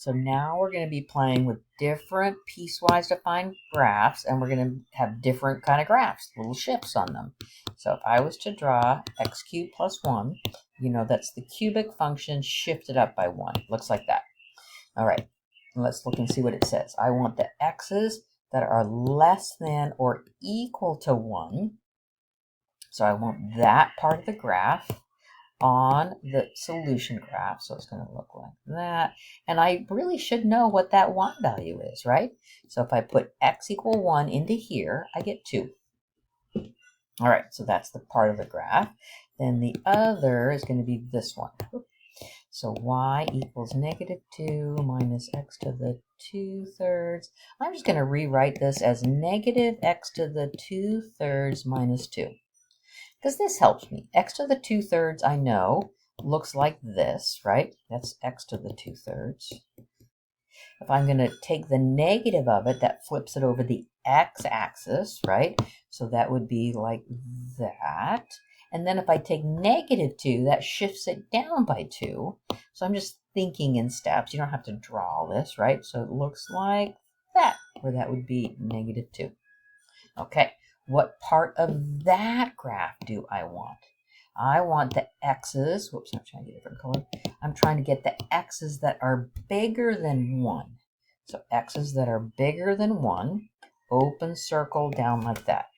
So now we're going to be playing with different piecewise defined graphs, and we're going to have different kind of graphs, little shifts on them. So if I was to draw x cubed plus 1, you know that's the cubic function shifted up by 1. Looks like that. All right, let's look and see what it says. I want the x's that are less than or equal to 1. So I want that part of the graph on the solution graph. So it's going to look like that. And I really should know what that y value is, right? So if I put x equal 1 into here, I get 2. All right, so that's the part of the graph. Then the other is going to be this one. So y equals -2 minus x to the 2/3. I'm just going to rewrite this as negative x to the 2/3 minus 2. Because this helps me. X to the 2/3, I know, looks like this, right? That's x to the 2/3. If I'm going to take the negative of it, that flips it over the x-axis, right? So that would be like that. And then if I take -2, that shifts it down by 2. So I'm just thinking in steps. You don't have to draw all this, right? So it looks like that, where that would be -2. Okay. What part of that graph do I want? I want the x's, whoops, I'm trying to get a different color. I'm trying to get the x's that are bigger than 1. So x's that are bigger than 1, open circle down like that.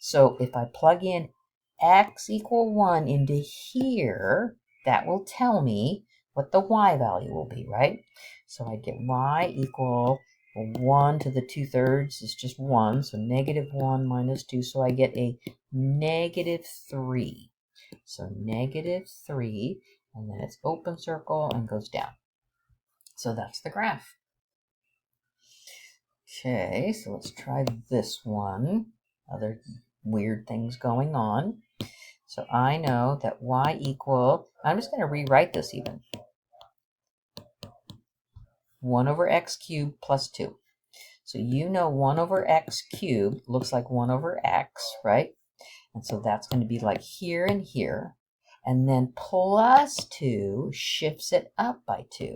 So if I plug in x equal 1 into here, that will tell me what the y value will be, right? So I get y equal 1 to the 2/3 is just 1, so -1 minus 2, so I get a -3. So -3, and then it's open circle and goes down. So that's the graph. Okay, so let's try this one. Other weird things going on. So I know that y equal, I'm just going to rewrite this even. 1 over x cubed plus 2. So you know 1 over x cubed looks like 1 over x, right? And so that's going to be like here and here. And then plus 2 shifts it up by 2.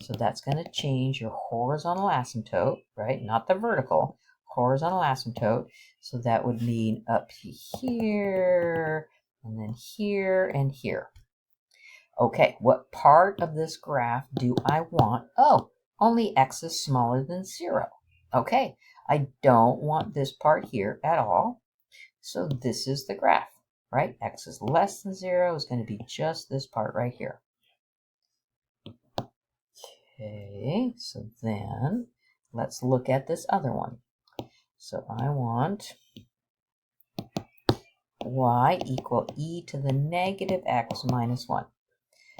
So that's going to change your horizontal asymptote, right? Not the vertical, horizontal asymptote. So that would mean up here, and then here and here. Okay, what part of this graph do I want? Oh, only x is smaller than 0. Okay, I don't want this part here at all. So this is the graph, right? X is less than 0 is going to be just this part right here. Okay, so then let's look at this other one. So I want y equal e to the -x minus 1.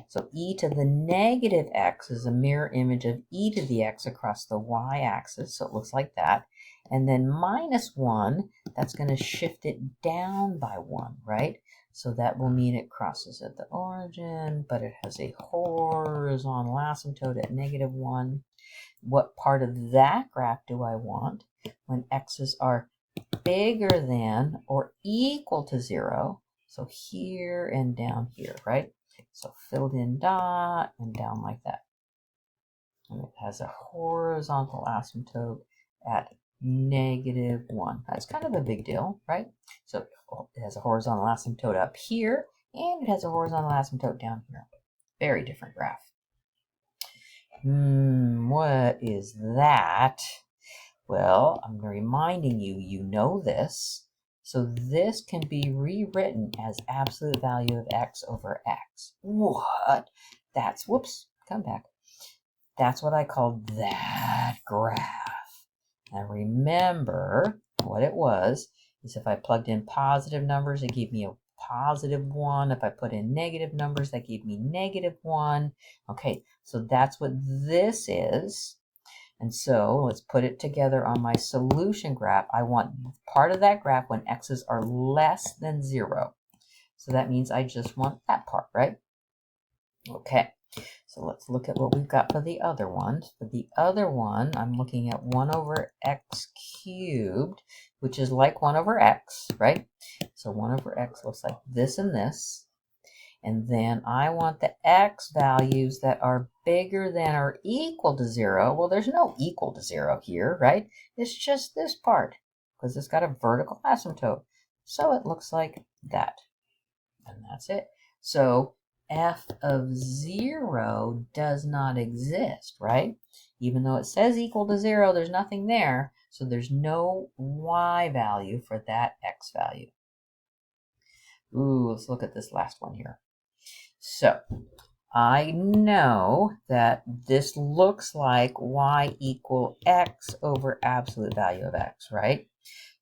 So e to the -x is a mirror image of e to the x across the y-axis, so it looks like that. And then -1, that's going to shift it down by 1, right? So that will mean it crosses at the origin, but it has a horizontal asymptote at -1. What part of that graph do I want when x's are bigger than or equal to 0? So here and down here, right? So filled in dot and down like that. And it has a horizontal asymptote at -1. That's kind of a big deal, right? So it has a horizontal asymptote up here, and it has a horizontal asymptote down here. Very different graph. What is that? Well, I'm reminding you, you know this. So this can be rewritten as absolute value of x over x. What? That's, whoops, come back. That's what I call that graph. And remember what it was is if I plugged in positive numbers, it gave me a +1. If I put in negative numbers, that gave me -1. Okay, so that's what this is. And so let's put it together on my solution graph. I want part of that graph when x's are less than 0. So that means I just want that part, right? Okay, so let's look at what we've got for the other one. For the other one, I'm looking at 1 over x cubed, which is like 1 over x, right? So 1 over x looks like this and this. And then I want the x values that are bigger than or equal to 0. Well, there's no equal to 0 here, right? It's just this part because it's got a vertical asymptote. So it looks like that. And that's it. So f of 0 does not exist, right? Even though it says equal to 0, there's nothing there. So there's no y value for that x value. Ooh, let's look at this last one here. So I know that this looks like y equal x over absolute value of x, right?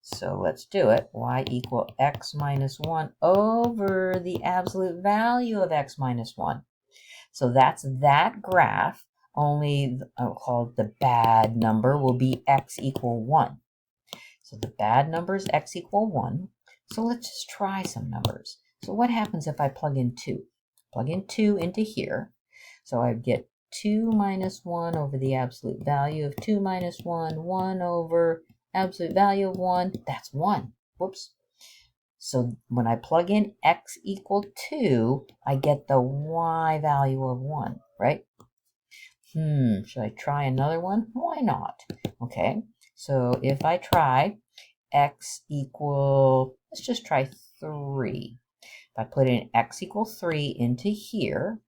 So let's do it. Y equal x minus 1 over the absolute value of x minus 1. So that's that graph, only I'll call it the bad number will be x equal 1. So the bad number is x equal 1. So let's just try some numbers. So what happens if I plug in 2? Plug in 2 into here. So I get 2 minus 1 over the absolute value of 2 minus 1, 1 over absolute value of 1, that's 1. Whoops. So when I plug in x equal 2, I get the y value of 1, right? Should I try another one? Why not? Okay, so if I try x equal, let's just try 3. If I put in x equal 3 into here,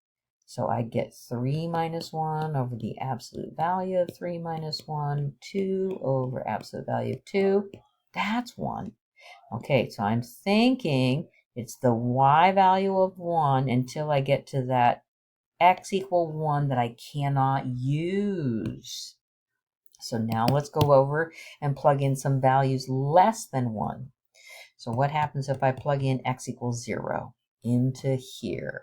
so I get 3 minus 1 over the absolute value of 3 minus 1, 2 over absolute value of 2. That's 1. Okay, so I'm thinking it's the y value of 1 until I get to that x equal 1 that I cannot use. So now let's go over and plug in some values less than 1. So what happens if I plug in x equals 0 into here?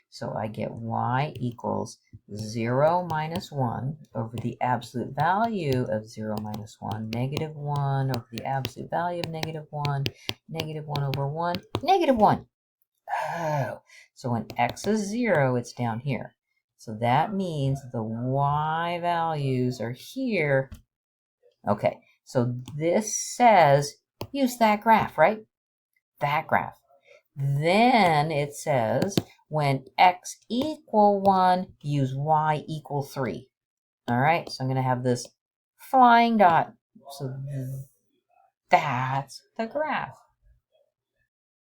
So I get y equals 0 minus 1 over the absolute value of 0 minus 1, negative 1 over the absolute value of negative 1, negative 1 over 1, negative 1. Oh, so when x is 0, it's down here. So that means the y values are here. Okay, so this says use that graph, right? That graph. Then it says when x equal 1, use y equal 3. All right, so I'm going to have this flying dot. So that's the graph.